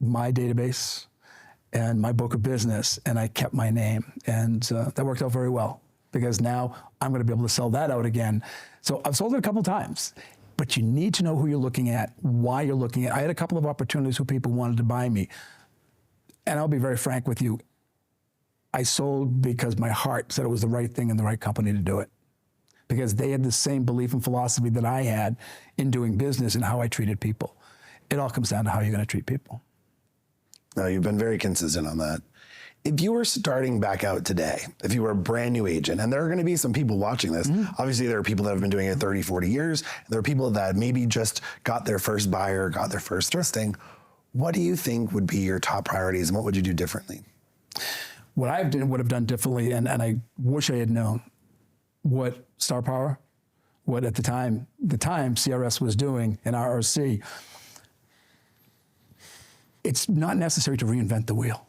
my database and my book of business, and I kept my name. And that worked out very well, because now I'm going to be able to sell that out again. So I've sold it a couple times, but you need to know who you're looking at, why you're looking at. I had a couple of opportunities where people wanted to buy me. And I'll be very frank with you. I sold because my heart said it was the right thing and the right company to do it, because they had the same belief and philosophy that I had in doing business and how I treated people. It all comes down to how you're going to treat people. No, you've been very consistent on that. If you were starting back out today, if you were a brand new agent, and there are going to be some people watching this, obviously there are people that have been doing it 30, 40 years, and there are people that maybe just got their first buyer, got their first listing. What do you think would be your top priorities, and what would you do differently? What I would have done differently, and I wish I had known what Star Power, what at the time CRS was doing in RRC. It's not necessary to reinvent the wheel.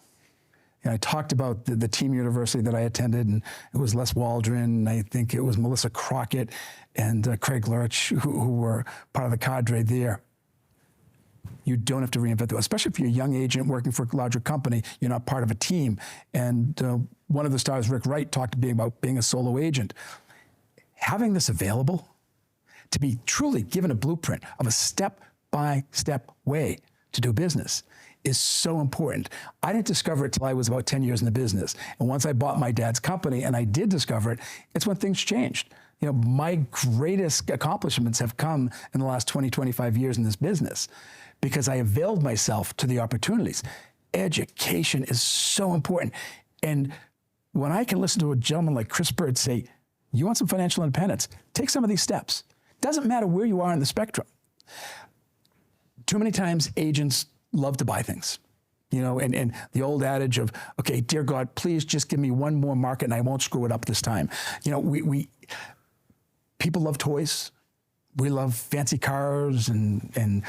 I talked about the team university that I attended, and it was Les Waldron, and I think it was Melissa Crockett and Craig Lurch who were part of the cadre there. You don't have to reinvent the wheel, especially if you're a young agent working for a larger company. You're not part of a team. And one of the stars, Rick Wright, talked about being a solo agent. Having this available, to be truly given a blueprint of a step-by-step way to do business, is so important. I didn't discover it till I was about 10 years in the business. And once I bought my dad's company, and I did discover it, it's when things changed. My greatest accomplishments have come in the last 20, 25 years in this business, because I availed myself to the opportunities. Education is so important. And when I can listen to a gentleman like Chris Bird say, you want some financial independence, take some of these steps. Doesn't matter where you are in the spectrum. Too many times agents love to buy things, and the old adage of, okay, dear God, please just give me one more market and I won't screw it up this time. People love toys. We love fancy cars, and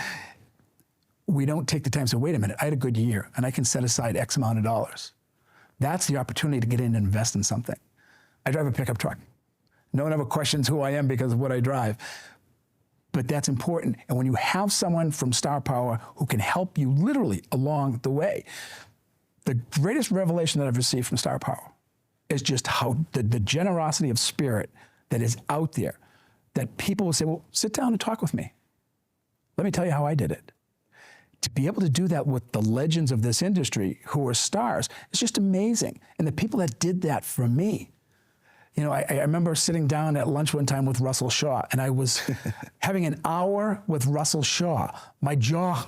we don't take the time to say, wait a minute, I had a good year and I can set aside X amount of dollars. That's the opportunity to get in and invest in something. I drive a pickup truck. No one ever questions who I am because of what I drive. But that's important. And when you have someone from Star Power who can help you literally along the way, the greatest revelation that I've received from Star Power is just how the generosity of spirit that is out there. that people will say, well, sit down and talk with me. Let me tell you how I did it. To be able to do that with the legends of this industry who are stars, it's just amazing. And the people that did that for me, you know, I remember sitting down at lunch one time with Russell Shaw, and I was having an hour with Russell Shaw. My jaw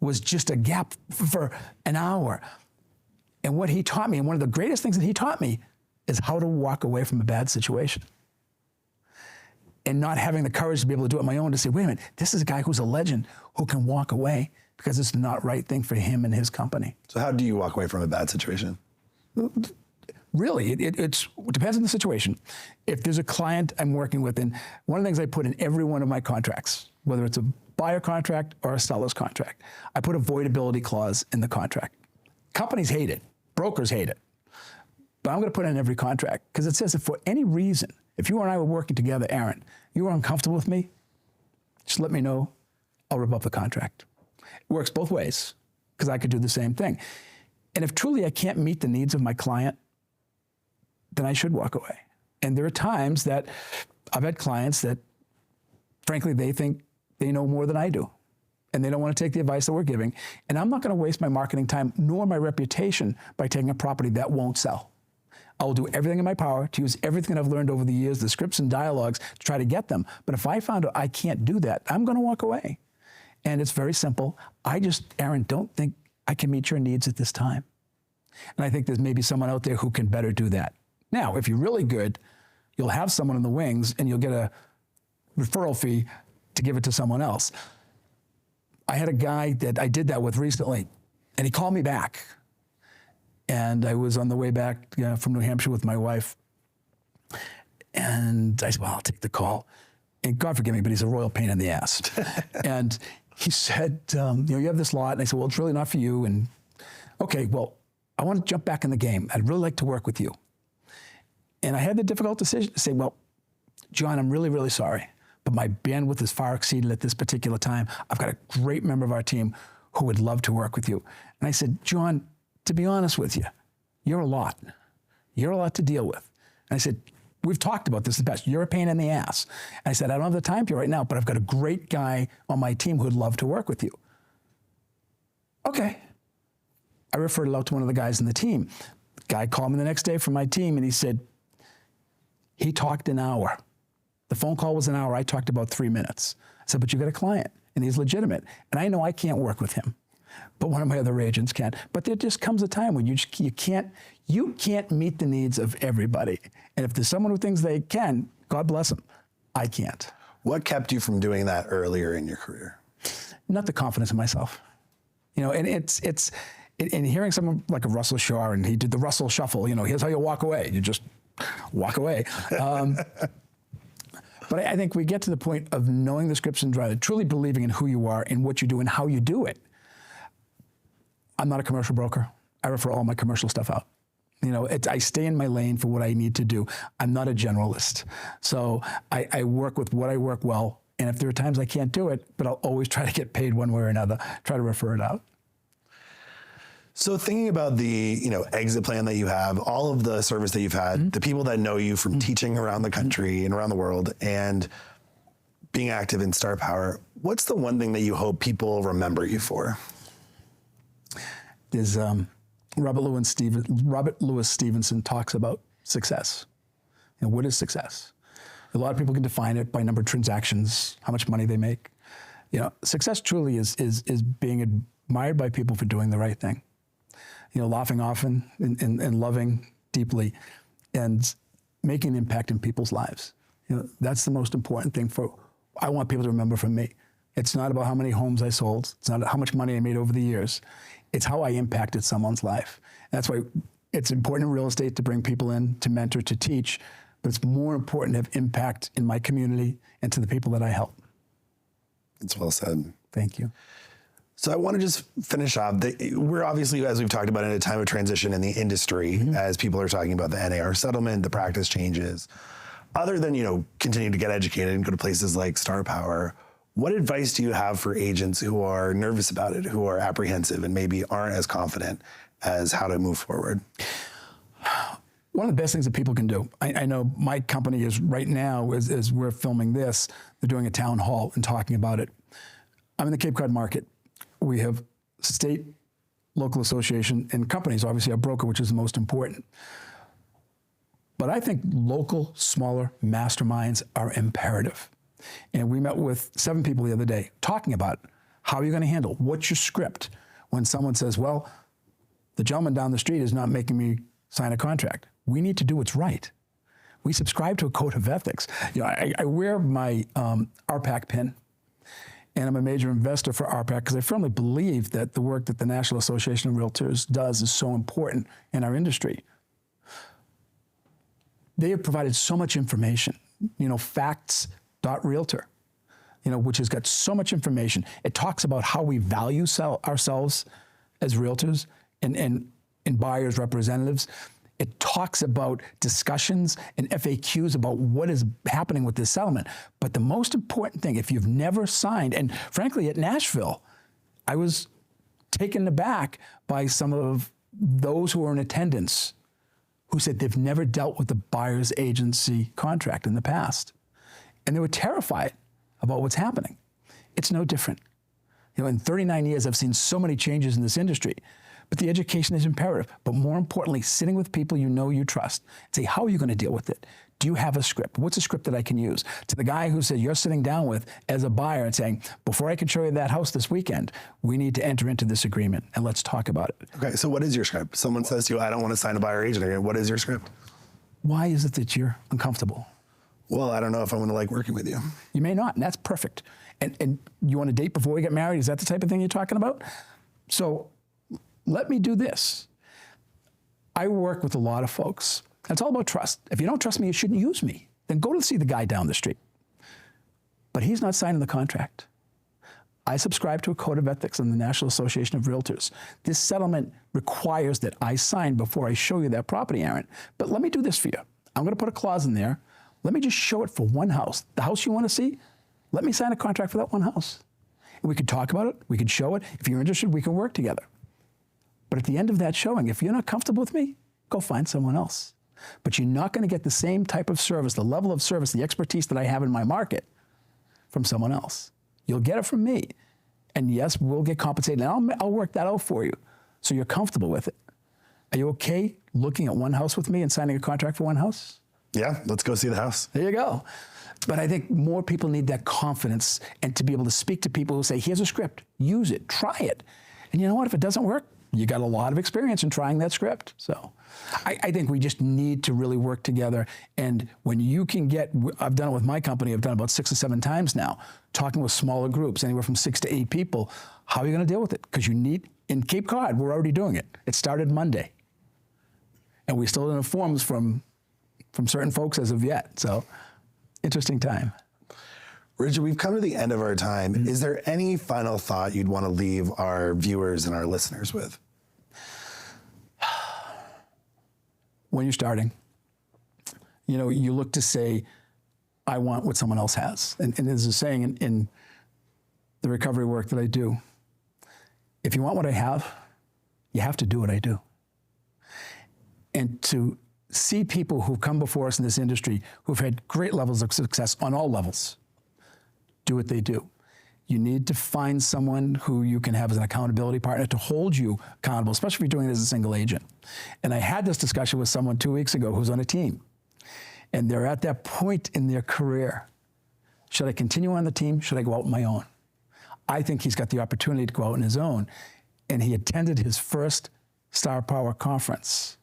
was just a gap for an hour. And what he taught me, and one of the greatest things that he taught me, is how to walk away from a bad situation. And not having the courage to be able to do it on my own, to say, wait a minute, this is a guy who's a legend who can walk away because it's not right thing for him and his company. So how do you walk away from a bad situation? Really, it depends on the situation. If there's a client I'm working with, and one of the things I put in every one of my contracts, whether it's a buyer contract or a seller's contract, I put a voidability clause in the contract. Companies hate it. Brokers hate it. But I'm going to put it in every contract because it says if for any reason, if you and I were working together, Aaron, you were uncomfortable with me, just let me know. I'll rip up the contract. It works both ways because I could do the same thing. And if truly I can't meet the needs of my client, then I should walk away. And there are times that I've had clients that, frankly, they think they know more than I do. And they don't want to take the advice that we're giving. And I'm not going to waste my marketing time nor my reputation by taking a property that won't sell. I will do everything in my power to use everything that I've learned over the years, the scripts and dialogues, to try to get them. But if I found out I can't do that, I'm going to walk away. And it's very simple. I just, Aaron, don't think I can meet your needs at this time. And I think there's maybe someone out there who can better do that. Now, if you're really good, you'll have someone in the wings and you'll get a referral fee to give it to someone else. I had a guy that I did that with recently, and he called me back. And I was on the way back from New Hampshire with my wife. And I said, well, I'll take the call. And God forgive me, but he's a royal pain in the ass. And he said, you have this lot. And I said, well, it's really not for you. And okay, well, I want to jump back in the game. I'd really like to work with you. And I had the difficult decision to say, well, John, I'm really, really sorry, but my bandwidth is far exceeded at this particular time. I've got a great member of our team who would love to work with you. And I said, John, to be honest with you, you're a lot. You're a lot to deal with. And I said, we've talked about this in the past. You're a pain in the ass. And I said, I don't have the time for you right now, but I've got a great guy on my team who'd love to work with you. Okay. I referred it out to one of the guys in the team. The guy called me the next day from my team, and he said, he talked an hour. The phone call was an hour. I talked about 3 minutes. I said, but you got a client, and he's legitimate. And I know I can't work with him, but one of my other agents can. But there just comes a time when you can't meet the needs of everybody. And if there's someone who thinks they can, God bless them. I can't. What kept you from doing that earlier in your career? Not the confidence in myself. You know, and and hearing someone like a Russell Shaw, and he did the Russell Shuffle, here's how you walk away. You just walk away. But I think we get to the point of knowing the scripts and drive, truly believing in who you are and what you do and how you do it. I'm not a commercial broker. I refer all my commercial stuff out. I stay in my lane for what I need to do. I'm not a generalist. So I work with what I work well. And if there are times I can't do it, but I'll always try to get paid one way or another, try to refer it out. So thinking about the exit plan that you have, all of the service that you've had, the people that know you from teaching around the country and around the world, and being active in Star Power, what's the one thing that you hope people remember you for? There's Robert Louis Stevenson talks about success. What is success? A lot of people can define it by number of transactions, how much money they make. Success truly is being admired by people for doing the right thing. Laughing often and loving deeply and making an impact in people's lives. That's the most important thing I want people to remember from me. It's not about how many homes I sold. It's not how much money I made over the years. It's how I impacted someone's life. And that's why it's important in real estate to bring people in, to mentor, to teach, but it's more important to have impact in my community and to the people that I help. That's well said. Thank you. So I want to just finish off. We're obviously, as we've talked about, in a time of transition in the industry, as people are talking about the NAR settlement, the practice changes. Other than, continuing to get educated and go to places like Star Power, what advice do you have for agents who are nervous about it, who are apprehensive and maybe aren't as confident as how to move forward? One of the best things that people can do, I know my company is right now, as we're filming this, they're doing a town hall and talking about it. I'm in the Cape Cod market. We have state, local association, and companies, obviously our broker, which is the most important. But I think local, smaller masterminds are imperative. And we met with 7 people the other day talking about how are you going to handle, what's your script when someone says, well, the gentleman down the street is not making me sign a contract. We need to do what's right. We subscribe to a code of ethics. You know, I wear my RPAC pin, and I'm a major investor for RPAC because I firmly believe that the work that the National Association of Realtors does is so important in our industry. They have provided so much information, you know, facts.realtor, you know, which has got so much information. It talks about how we value ourselves as realtors and buyers representatives. It talks about discussions and FAQs about what is happening with this settlement. But the most important thing, if you've never signed, and frankly, at Nashville, I was taken aback by some of those who were in attendance who said they've never dealt with the buyer's agency contract in the past. And they were terrified about what's happening. It's no different. You know, in 39 years, I've seen so many changes in this industry. But the education is imperative. But more importantly, sitting with people you know you trust and say, how are you going to deal with it? Do you have a script? What's a script that I can use? To the guy who said you're sitting down with as a buyer and saying, before I can show you that house this weekend, we need to enter into this agreement and let's talk about it. Okay, so what is your script? Someone says to you, I don't want to sign a buyer agent agreement. What is your script? Why is it that you're uncomfortable? Well, I don't know if I'm going to like working with you. You may not, and that's perfect. And you want to date before we get married? Is that the type of thing you're talking about? So let me do this. I work with a lot of folks. It's all about trust. If you don't trust me, you shouldn't use me. Then go to see the guy down the street. But he's not signing the contract. I subscribe to a code of ethics in the National Association of Realtors. This settlement requires that I sign before I show you that property, Aaron. But let me do this for you. I'm going to put a clause in there. Let me just show it for one house. The house you want to see, let me sign a contract for that one house. And we could talk about it. We could show it. If you're interested, we can work together. But at the end of that showing, if you're not comfortable with me, go find someone else. But you're not going to get the same type of service, the level of service, the expertise that I have in my market from someone else. You'll get it from me. And yes, we'll get compensated. And I'll work that out for you so you're comfortable with it. Are you okay looking at one house with me and signing a contract for one house? Yeah, let's go see the house. There you go. But I think more people need that confidence and to be able to speak to people who say, here's a script, use it, try it. And you know what, if it doesn't work, you got a lot of experience in trying that script. So I think we just need to really work together. And when you can get, I've done it with my company, I've done it about 6 or 7 times now, talking with smaller groups, anywhere from 6 to 8 people, how are you going to deal with it? Because you need, in Cape Cod, we're already doing it. It started Monday. And we still don't have forms from certain folks as of yet. So interesting time. Richard, we've come to the end of our time. Mm-hmm. Is there any final thought you'd want to leave our viewers and our listeners with? When you're starting, you know, you look to say, I want what someone else has. And there's a saying in the recovery work that I do, if you want what I have, you have to do what I do. And to see people who've come before us in this industry who've had great levels of success on all levels, do what they do. You need to find someone who you can have as an accountability partner to hold you accountable, especially if you're doing it as a single agent. And I had this discussion with someone 2 weeks ago who's on a team. And they're at that point in their career. Should I continue on the team? Should I go out on my own? I think he's got the opportunity to go out on his own. And he attended his first Star Power conference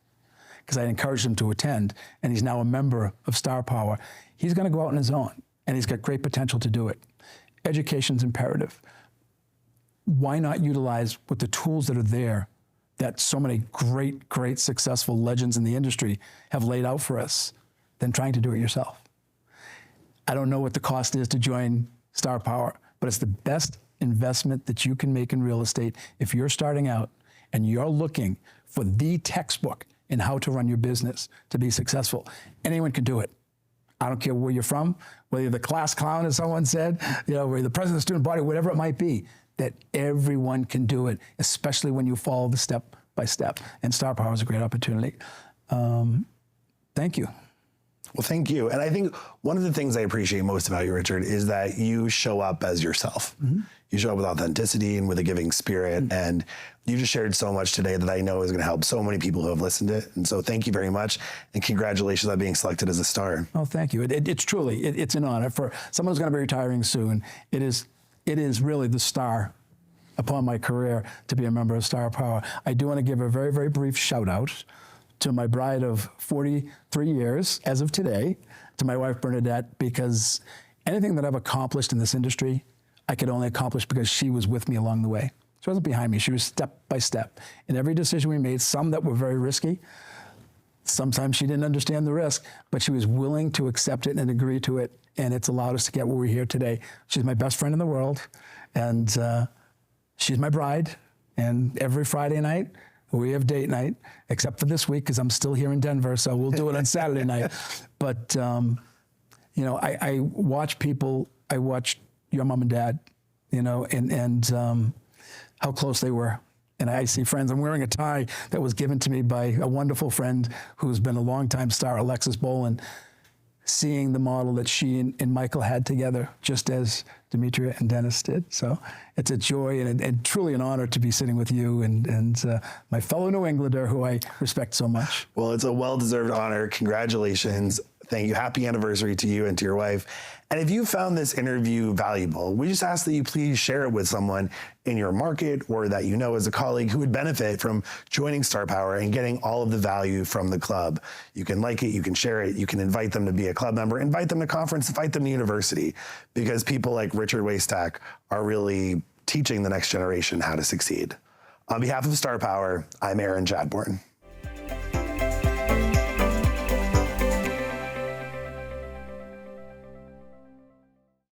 because I encouraged him to attend. And he's now a member of Star Power. He's going to go out on his own. And he's got great potential to do it. Education's imperative. Why not utilize what the tools that are there that so many great successful legends in the industry have laid out for us than trying to do it yourself? I don't know what the cost is to join Star Power, but it's the best investment that you can make in real estate if you're starting out and you're looking for the textbook in how to run your business to be successful. Anyone can do it. I don't care where you're from, whether you're the class clown, as someone said, you know, whether you're the president of the student body, whatever it might be, that everyone can do it, especially when you follow the step by step. And Star Power is a great opportunity. Thank you. Well, thank you. And I think one of the things I appreciate most about you, Richard, is that you show up as yourself. You show up with authenticity and with a giving spirit. And you just shared so much today that I know is going to help so many people who have listened to it. And so thank you very much. And congratulations on being selected as a star. Oh, thank you. It's truly, it's an honor for someone who's going to be retiring soon. It is really the star upon my career to be a member of Star Power. I do want to give a very, very brief shout out to my bride of 43 years as of today, to my wife Bernadette, because anything that I've accomplished in this industry, I could only accomplish because she was with me along the way. She wasn't behind me. She was step by step. In every decision we made, some that were very risky, sometimes she didn't understand the risk, but she was willing to accept it and agree to it, and it's allowed us to get where we're here today. She's my best friend in the world, and she's my bride, and every Friday night, we have date night, except for this week because I'm still here in Denver, so we'll do it on Saturday night. But, I watch people, I watched your mom and dad, and how close they were. And I see friends. I'm wearing a tie that was given to me by a wonderful friend who's been a longtime star, Alexis Boland, seeing the model that she and Michael had together, just as Demetria and Dennis did. So it's a joy and truly an honor to be sitting with you and my fellow New Englander who I respect so much. Well, it's a well-deserved honor. Congratulations. Thank you. Happy anniversary to you and to your wife. And if you found this interview valuable, we just ask that you please share it with someone in your market or that you know as a colleague who would benefit from joining Star Power and getting all of the value from the club. You can like it, you can share it, you can invite them to be a club member, invite them to conference, invite them to university, because people like Richard Waystack are really teaching the next generation how to succeed. On behalf of Star Power, I'm Aaron Chadbourne.